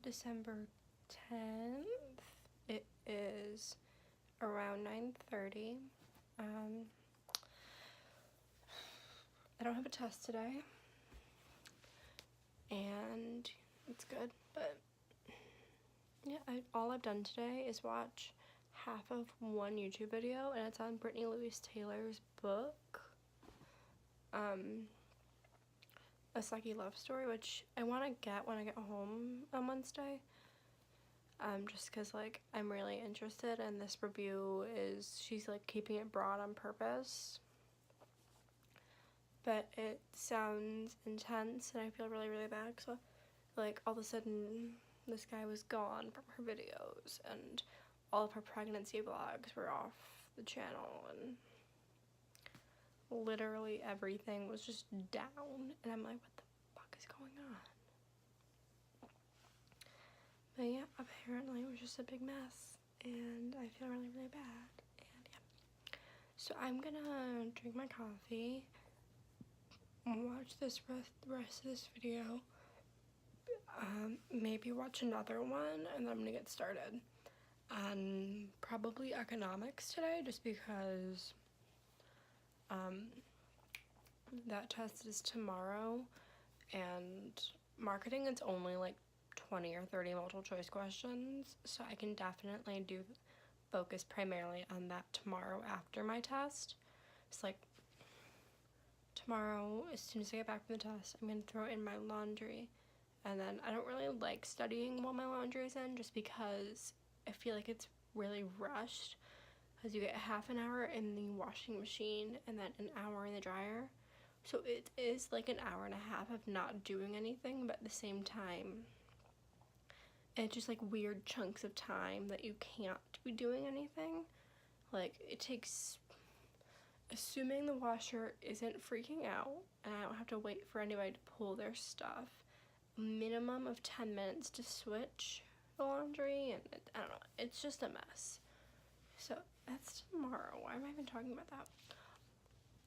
December 10th. It is around 9:30. I don't have a test today, and it's good, but yeah, all I've done today is watch half of one YouTube video, and it's on Brittany Louise Taylor's book, A Sucky Love Story, which I want to get when I get home on Wednesday, just because, like, I'm really interested, and this review she's, like, keeping it broad on purpose, but it sounds intense, and I feel really, really bad, so, like, all of a sudden, this guy was gone from her videos, and all of her pregnancy vlogs were off the channel, and literally everything was just down, and I'm like, what the fuck is going on? But yeah, apparently it was just a big mess, and I feel really, really bad, and yeah. So I'm gonna drink my coffee, watch the rest of this video, maybe watch another one, and then I'm gonna get started on probably economics today, just because that test is tomorrow, and marketing is only like 20 or 30 multiple choice questions, so I can definitely focus primarily on that tomorrow after my test. It's like tomorrow, as soon as I get back from the test, I'm gonna throw in my laundry, and then I don't really like studying while my laundry is in, just because I feel like it's really rushed, because you get half an hour in the washing machine and then an hour in the dryer, so it is like an hour and a half of not doing anything, but at the same time it's just like weird chunks of time that you can't be doing anything. Like, it takes, assuming the washer isn't freaking out and I don't have to wait for anybody to pull their stuff, a minimum of 10 minutes to switch the laundry, and I don't know, it's just a mess. So that's tomorrow. Why am I even talking about that?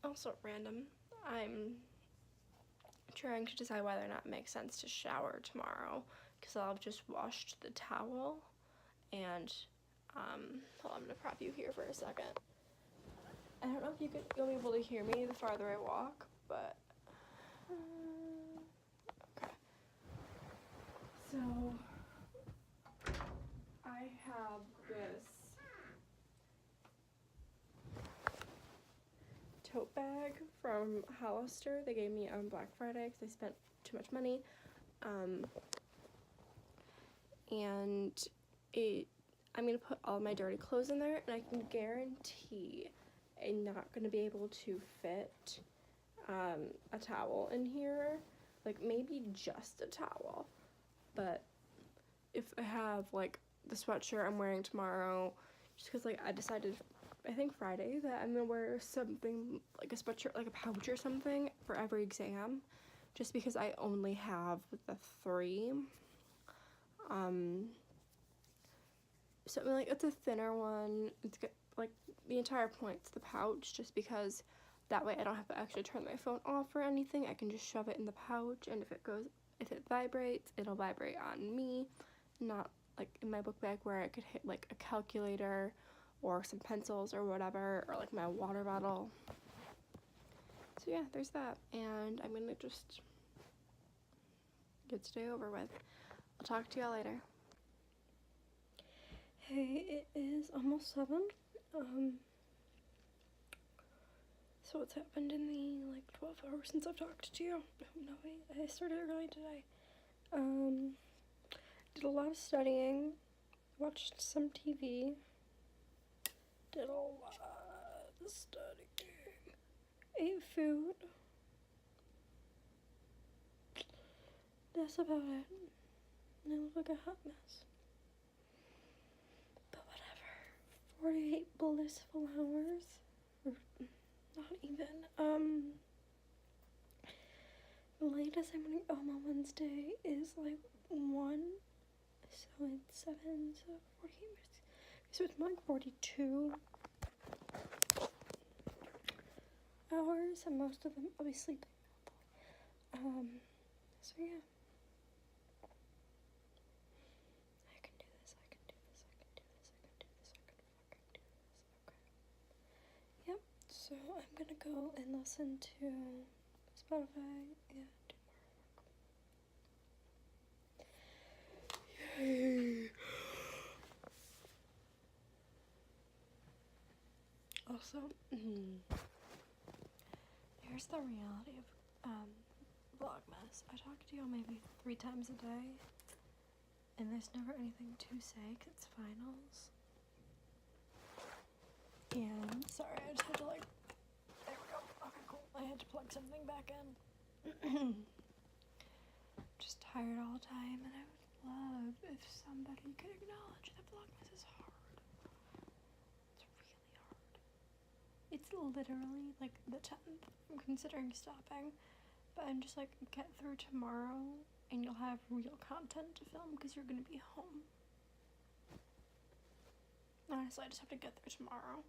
Also random, I'm trying to decide whether or not it makes sense to shower tomorrow, because I'll have just washed the towel, and hold on, I'm gonna prop you here for a second. I don't know if you'll be able to hear me the farther I walk, but okay. So I have this tote bag from Hollister. They gave me on Black Friday because I spent too much money, and I'm gonna put all my dirty clothes in there, and I can guarantee I'm not gonna be able to fit a towel in here, like maybe just a towel, but if I have like the sweatshirt I'm wearing tomorrow, just because like I decided, I think Friday, that I'm gonna wear something like a sweatshirt, like a pouch or something for every exam, just because I only have the 3. So like it's a thinner one. It's got, like, the entire point's the pouch, just because that way I don't have to actually turn my phone off or anything. I can just shove it in the pouch, and if it vibrates, it'll vibrate on me, not like in my book bag where I could hit like a calculator or some pencils or whatever, or like my water bottle. So yeah, there's that, and I'm gonna just get today over with. I'll talk to y'all later. Hey, it is almost 7. So what's happened in the like 12 hours since I've talked to you? No, I started early today. Did a lot of studying, watched some TV, did a lot of studying, ate food. That's about it. I look like a hot mess. But whatever. 48 blissful hours. Or not even. The latest I'm gonna go home on Wednesday is like 1. So it's 7, so 48 minutes. So it's more like 42 hours, and most of them I'll be sleeping. So yeah. So I'm gonna go and listen to Spotify and do more work. Yay! Also, here's the reality of Vlogmas. I talk to y'all maybe 3 times a day, and there's never anything to say because it's finals. And sorry, I just had to there we go. Okay, cool. I had to plug something back in. Just tired all the time, and I would love if somebody could acknowledge that Vlogmas is hard. It's really hard. It's literally the 10th. I'm considering stopping, but I'm just get through tomorrow, and you'll have real content to film because you're gonna be home. Honestly, I just have to get through tomorrow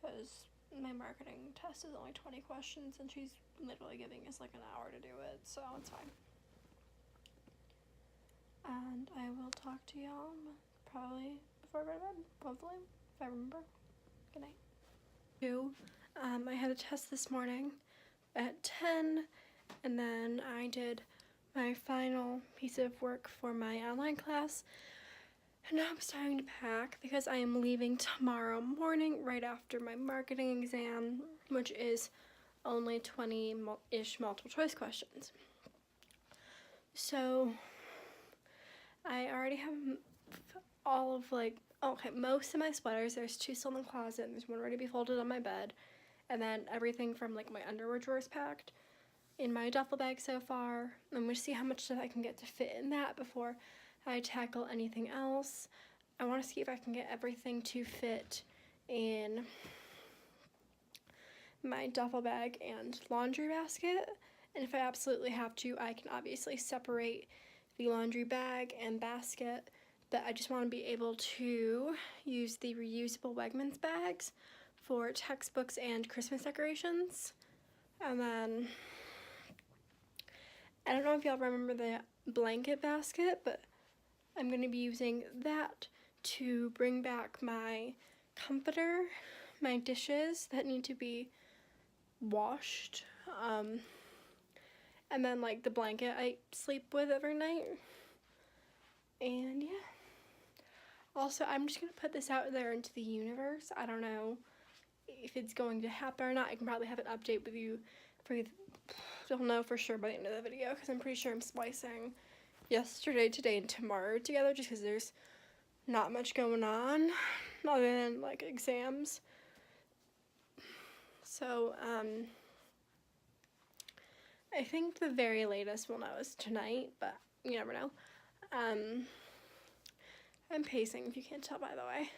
because my marketing test is only 20 questions and she's literally giving us an hour to do it, so it's fine. And I will talk to y'all probably before I go to bed, hopefully, if I remember. Good night. I had a test this morning at 10, and then I did my final piece of work for my online class. And now I'm starting to pack because I am leaving tomorrow morning right after my marketing exam, which is only 20-ish multiple choice questions. So I already have all of most of my sweaters. There's 2 still in the closet and there's 1 ready to be folded on my bed. And then everything from my underwear drawer is packed in my duffel bag so far. I'm going to see how much stuff I can get to fit in that before I tackle anything else. I want to see if I can get everything to fit in my duffel bag and laundry basket. And if I absolutely have to, I can obviously separate the laundry bag and basket. But I just want to be able to use the reusable Wegmans bags for textbooks and Christmas decorations. And then, I don't know if y'all remember the blanket basket, but I'm going to be using that to bring back my comforter, my dishes that need to be washed, and then the blanket I sleep with every night. And yeah. Also, I'm just going to put this out there into the universe. I don't know if it's going to happen or not. I can probably have an update with you you'll know for sure by the end of the video, because I'm pretty sure I'm splicing yesterday, today, and tomorrow together just because there's not much going on other than exams. So I think the very latest we'll know is tonight, but you never know. I'm pacing, if you can't tell, by the way.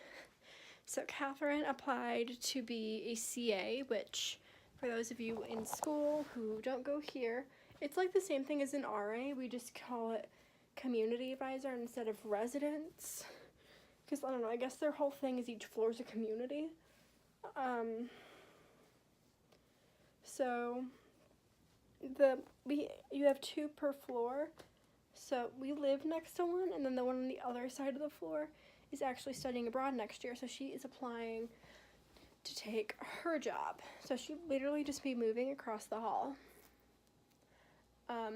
So Catherine applied to be a CA, which for those of you in school who don't go here, it's the same thing as an RA. We just call it community advisor instead of residents. Because, I don't know, I guess their whole thing is each floor is a community. So, you have 2 per floor. So, we live next to one, and then the one on the other side of the floor is actually studying abroad next year. So, she is applying to take her job. So she'd literally just be moving across the hall.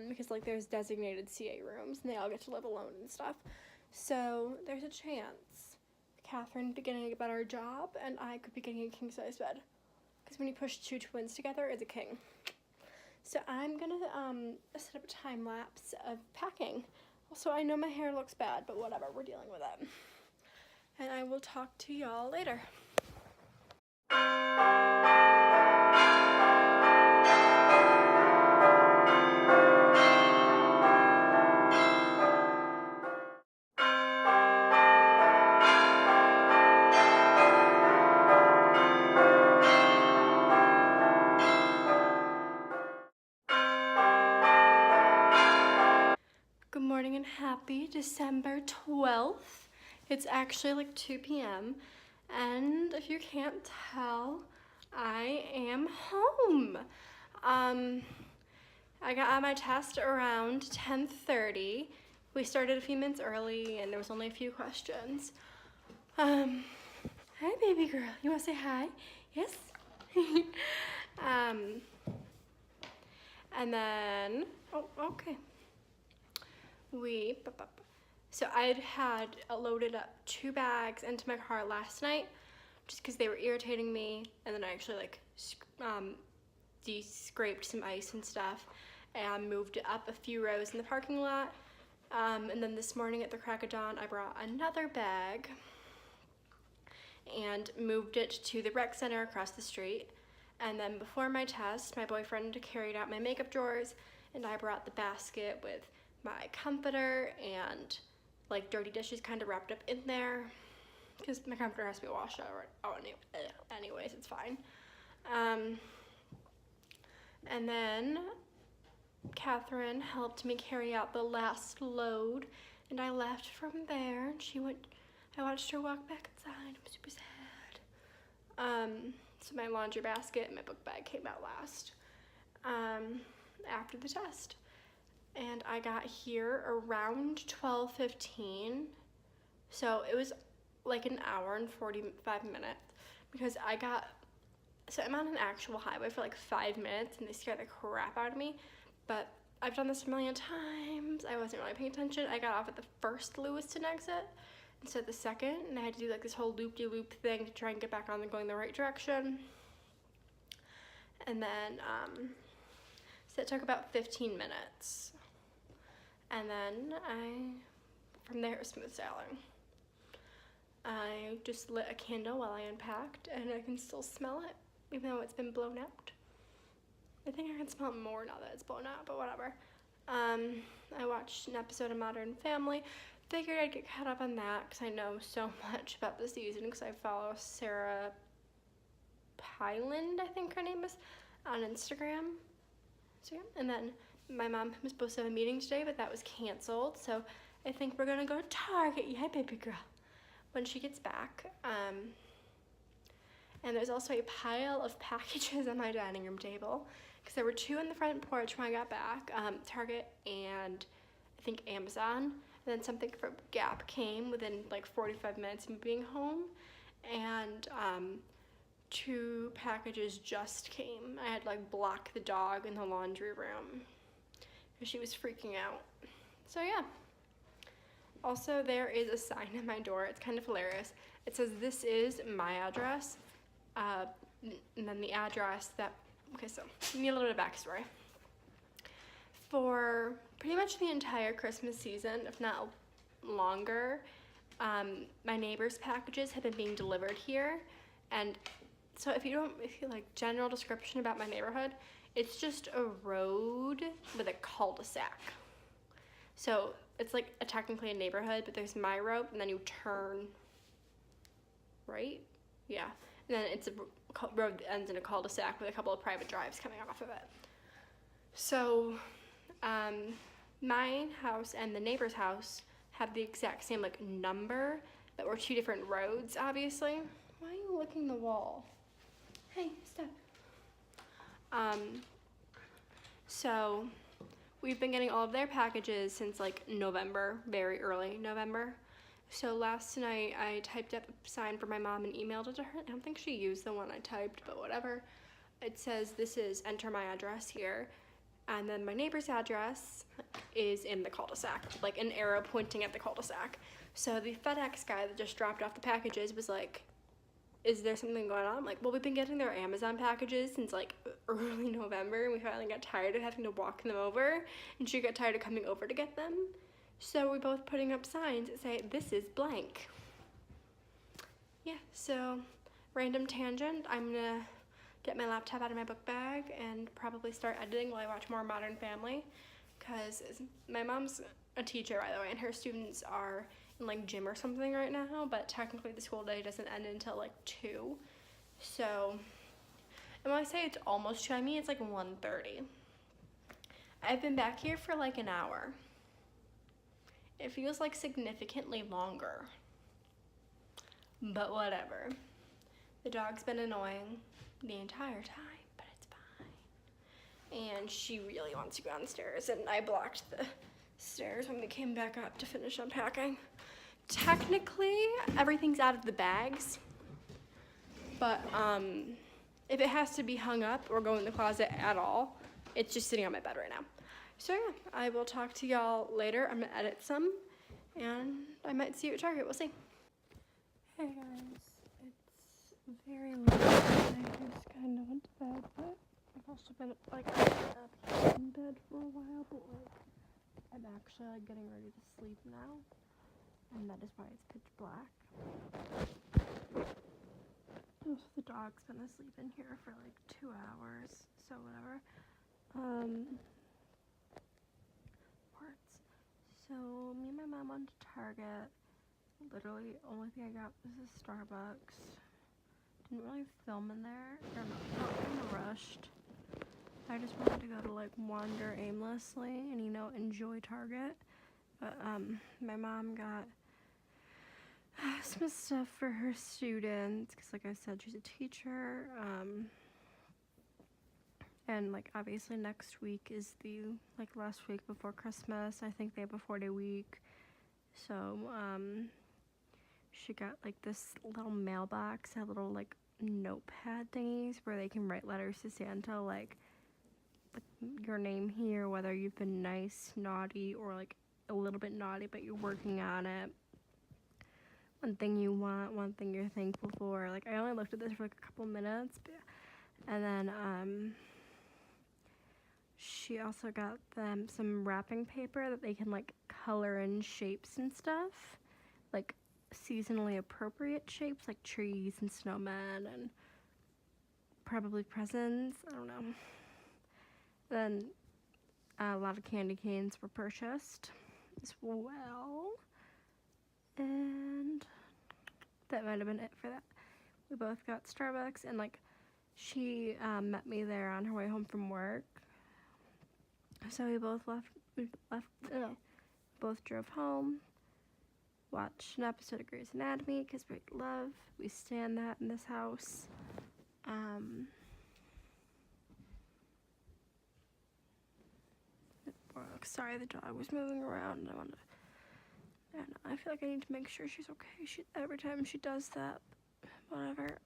Because there's designated CA rooms and they all get to live alone and stuff. So there's a chance Catherine be getting a better job and I could be getting a king size bed. Because when you push 2 twins together, it's a king. So I'm gonna set up a time lapse of packing. Also, I know my hair looks bad, but whatever, we're dealing with it. And I will talk to y'all later. Good morning and happy December 12th. It's actually 2 p.m. and if you can't tell, I am home. I got on my test around 10:30. We started a few minutes early and there was only a few questions. Hi baby girl, you wanna say hi? Yes? And then, oh, okay. So I'd had loaded up 2 bags into my car last night just because they were irritating me, and then I actually like scraped some ice and stuff and moved it up a few rows in the parking lot. And then this morning at the crack of dawn, I brought another bag and moved it to the rec center across the street. And then before my test, my boyfriend carried out my makeup drawers, and I brought the basket with my comforter and like dirty dishes kind of wrapped up in there because my comforter has to be washed out. Anyways, it's fine. And then Catherine helped me carry out the last load, and I left from there. I watched her walk back inside. I'm super sad. So my laundry basket and my book bag came out last after the test. And I got here around 12:15. So it was like an hour and 45 minutes because I'm on an actual highway for like 5 minutes and they scared the crap out of me. But I've done this a million times. I wasn't really paying attention. I got off at the first Lewiston exit instead of the second, and I had to do like this whole loop-de-loop thing to try and get back on and going the right direction. And then, so it took about 15 minutes. And then from there it was smooth sailing. I just lit a candle while I unpacked, and I can still smell it, even though it's been blown out. I think I can smell it more now that it's blown out, but whatever. I watched an episode of Modern Family. Figured I'd get caught up on that because I know so much about the season because I follow Sarah Pyland, I think her name is, on Instagram. So yeah, and then my mom was supposed to have a meeting today, but that was canceled. So I think we're gonna go to Target, yeah, baby girl, when she gets back. And there's also a pile of packages on my dining room table because there were 2 in the front porch when I got back, Target and I think Amazon. And then something from Gap came within like 45 minutes of me being home, and 2 packages just came. I had to like block the dog in the laundry room because she was freaking out. So yeah. Also, there is a sign at my door. It's kind of hilarious. It says, "This is my address." And then the address so give me a little bit of backstory. For pretty much the entire Christmas season, if not longer, my neighbor's packages have been being delivered here. And so if you like general description about my neighborhood, it's just a road with a cul-de-sac. So it's like technically a neighborhood, but there's my road, and then you turn right? Yeah. And then it's a road that ends in a cul-de-sac with a couple of private drives coming off of it. So my house and the neighbor's house have the exact same like number, but we're 2 different roads, obviously. Why are you licking the wall? Hey, stop. So we've been getting all of their packages since like November, very early November. So last night I typed up a sign for my mom and emailed it to her. I don't think she used the one I typed, but whatever. It says, "This is enter my address here." And then my neighbor's address is in the cul-de-sac, like an arrow pointing at the cul-de-sac. So the FedEx guy that just dropped off the packages was like, "Is there something going on?" I'm like, "Well, we've been getting their Amazon packages since like early November, and we finally got tired of having to walk them over, and she got tired of coming over to get them. So we're both putting up signs that say, 'This is blank.'" Yeah, so random tangent. I'm gonna get my laptop out of my book bag and probably start editing while I watch more Modern Family, because my mom's a teacher, by the way, and her students are in like gym or something right now, but technically the school day doesn't end until like 2. So, and when I say it's almost 2, I mean it's like 1:30. I've been back here for like an hour. It feels like significantly longer, but whatever. The dog's been annoying the entire time, but it's fine. And she really wants to go downstairs, and I blocked the stairs when we came back up to finish unpacking. Technically, everything's out of the bags, but if it has to be hung up or go in the closet at all, it's just sitting on my bed right now. So yeah, I will talk to y'all later. I'm gonna edit some, and I might see you at Target. We'll see. Hey guys, it's very late. I just kind of went to bed, but I've also been like up in bed for a while. But like, I'm actually like getting ready to sleep now, and that is why it's pitch black. Oh, the dog's been asleep in here for like 2 hours, so whatever. Parts. So me and my mom went to Target. Literally, only thing I got was a Starbucks. Didn't really film in there. Or not kind of rushed. I just wanted to go to like wander aimlessly and enjoy Target. But my mom got some stuff for her students because, like I said, she's a teacher. And like obviously next week is the like last week before Christmas. I think they have a 4-day week. So she got like this little mailbox, a little like notepad thingies where they can write letters to Santa, like your name here, whether you've been nice, naughty, or like a little bit naughty but you're working on it. One thing you want, one thing you're thankful for. Like I only looked at this for like a couple minutes, and then she also got them some wrapping paper that they can like color in shapes and stuff, like seasonally appropriate shapes like trees and snowmen and probably presents. I don't know. Then a lot of candy canes were purchased as well, and that might have been it for that. We both got Starbucks, and like she met me there on her way home from work. So we both both drove home, watched an episode of Grey's Anatomy because we stand that in this house. Sorry, the dog was moving around. And I feel like I need to make sure she's okay. Every time she does that, whatever.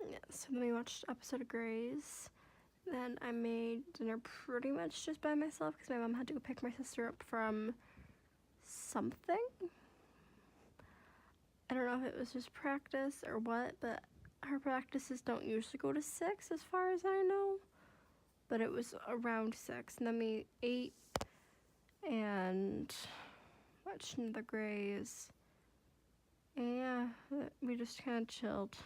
Yeah. So then we watched an episode of Grey's. Then I made dinner pretty much just by myself because my mom had to go pick my sister up from something. I don't know if it was just practice or what, but her practices don't usually go to 6 as far as I know. But it was around 6, and then we ate and watched the Greys. And yeah, we just kind of chilled.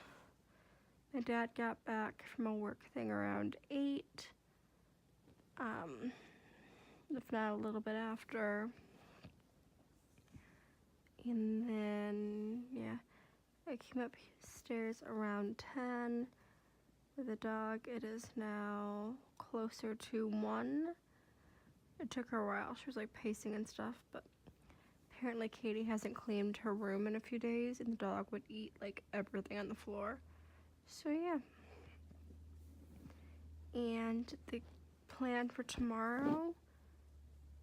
My dad got back from a work thing around 8, if not a little bit after. And then, yeah, I came upstairs around 10 with the dog. It is now closer to 1. It took her a while. She was like pacing and stuff, but apparently Katie hasn't cleaned her room in a few days, and the dog would eat like everything on the floor. So yeah. And the plan for tomorrow,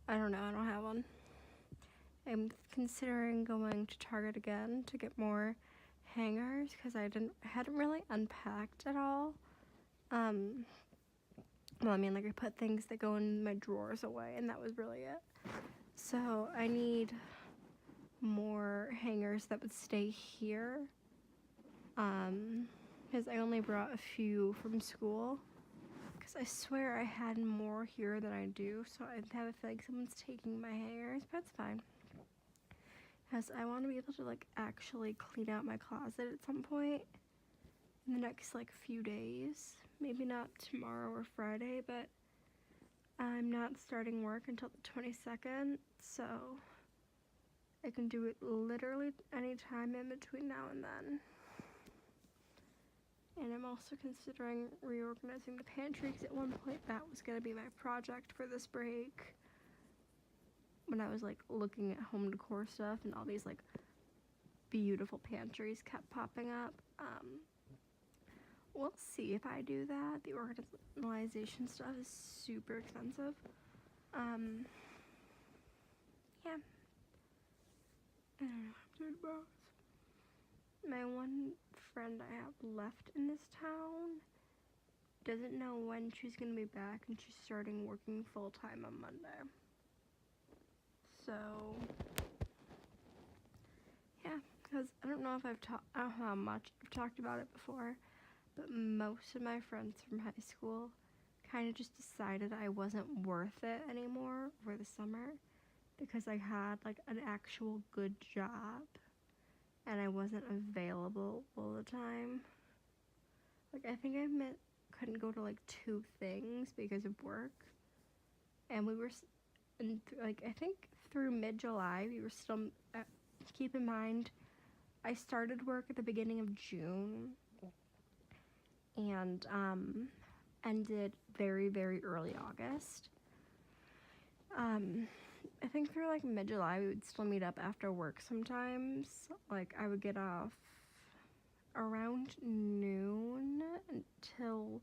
I don't know, I don't have one. I'm considering going to Target again to get more hangers because I hadn't really unpacked at all. Well, I mean, like I put things that go in my drawers away, and that was really it. So I need more hangers that would stay here. Because I only brought a few from school. Because I swear I had more here than I do, so I have a feeling someone's taking my hangers, but it's fine. Because I want to be able to like actually clean out my closet at some point in the next like few days. Maybe not tomorrow or Friday, but I'm not starting work until the 22nd, so I can do it literally any time in between now and then. And I'm also considering reorganizing the pantry because at one point that was going to be my project for this break. When I was like looking at home decor stuff and all these like beautiful pantries kept popping up. We'll see if I do that. The organization stuff is super expensive. Yeah. I don't know. I'm doing both. My one friend I have left in this town doesn't know when she's gonna be back, and she's starting working full-time on Monday. So, yeah, because I don't know how much I've talked about it before, but most of my friends from high school kind of just decided I wasn't worth it anymore over the summer because I had like an actual good job and I wasn't available all the time. Like, I think I couldn't go to like 2 things because of work, and we were like, I think through mid-July we were still keep in mind I started work at the beginning of June and ended very, very early August. I think through like mid-July we would still meet up after work sometimes. Like, I would get off around noon until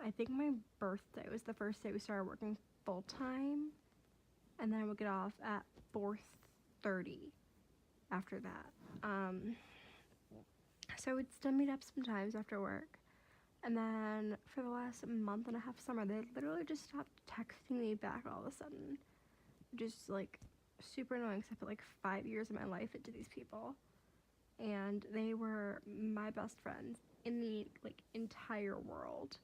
I think my birthday was the first day we started working full-time, and then I would get off at 4:30 after that. So I would still meet up sometimes after work, and then for the last month and a half summer, they literally just stopped texting me back all of a sudden. Just like super annoying, because I put like 5 years of my life into these people, and they were my best friends in the like entire world.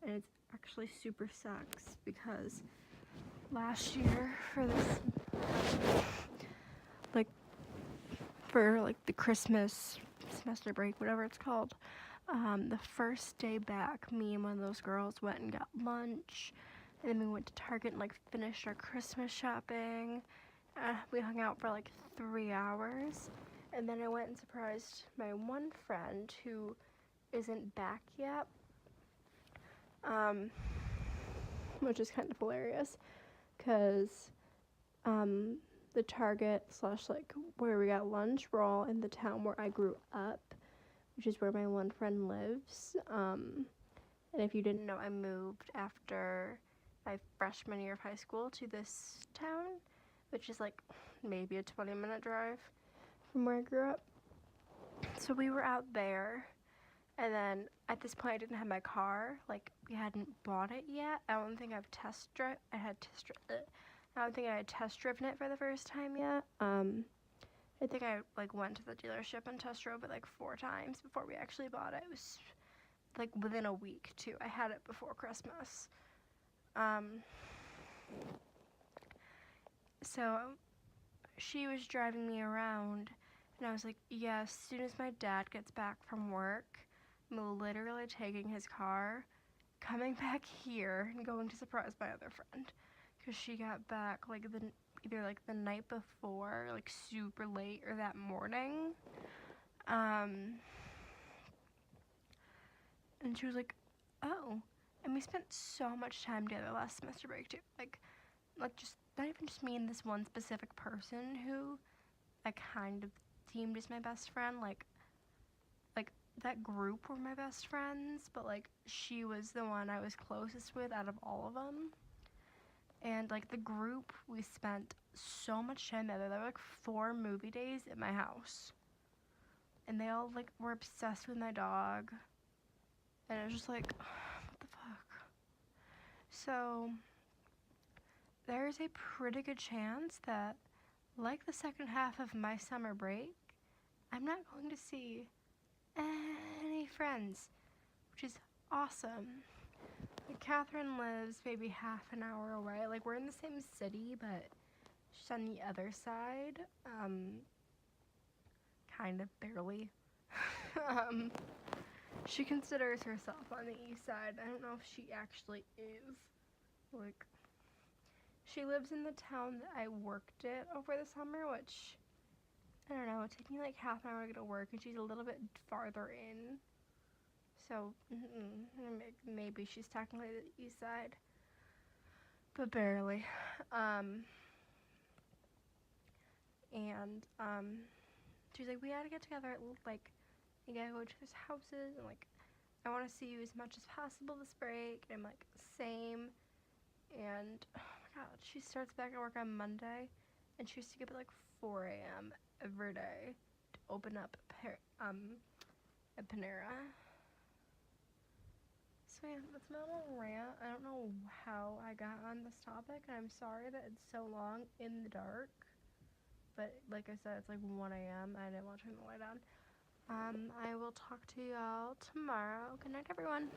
And it's actually super sucks because last year for this, like, for like the Christmas semester break, whatever it's called, the first day back, me and one of those girls went and got lunch, and then we went to Target and like finished our Christmas shopping. We hung out for like 3 hours, and then I went and surprised my one friend who isn't back yet, which is kind of hilarious, because the Target / like where we got lunch were all in the town where I grew up, which is where my one friend lives. And if you didn't know, I moved after my freshman year of high school to this town, which is like maybe a 20-minute drive from where I grew up. So we were out there, and then at this point I didn't have my car. Like, we hadn't bought it yet. I don't think I had test driven it for the first time yet. I think I like went to the dealership and test drove it like 4 times before we actually bought it. It was like within a week too. I had it before Christmas. So she was driving me around, and I was like, yeah, as soon as my dad gets back from work, I'm literally taking his car, coming back here, and going to surprise my other friend, because she got back like either like the night before, like super late, or that morning. And she was like, oh, and we spent so much time together last semester break too. Like just not even just me and this one specific person who I kind of deemed as my best friend. Like that group were my best friends, but like she was the one I was closest with out of all of them. And like the group, we spent so much time together. There were like 4 movie days at my house, and they all like were obsessed with my dog, and it was just like, what the fuck. So there's a pretty good chance that, like the second half of my summer break, I'm not going to see any friends, which is awesome. Like, Catherine lives maybe half an hour away. Like, we're in the same city, but she's on the other side. Kind of barely. She considers herself on the east side. I don't know if she actually is. Like, she lives in the town that I worked at over the summer, which, I don't know, it took me like half an hour to get to work, and she's a little bit farther in. So, maybe she's technically the east side, but barely. She's like, we gotta get together, like, we gotta go to each other's houses, and like, I want to see you as much as possible this break. And I'm like, same. And oh my god, she starts back at work on Monday, and she used to get up at like 4 a.m. every day to open up at Panera. So yeah, that's my little rant. I don't know how I got on this topic, and I'm sorry that it's so long in the dark. But like I said, it's like 1 a.m. I didn't want to turn the light on. I will talk to y'all tomorrow. Good night, everyone.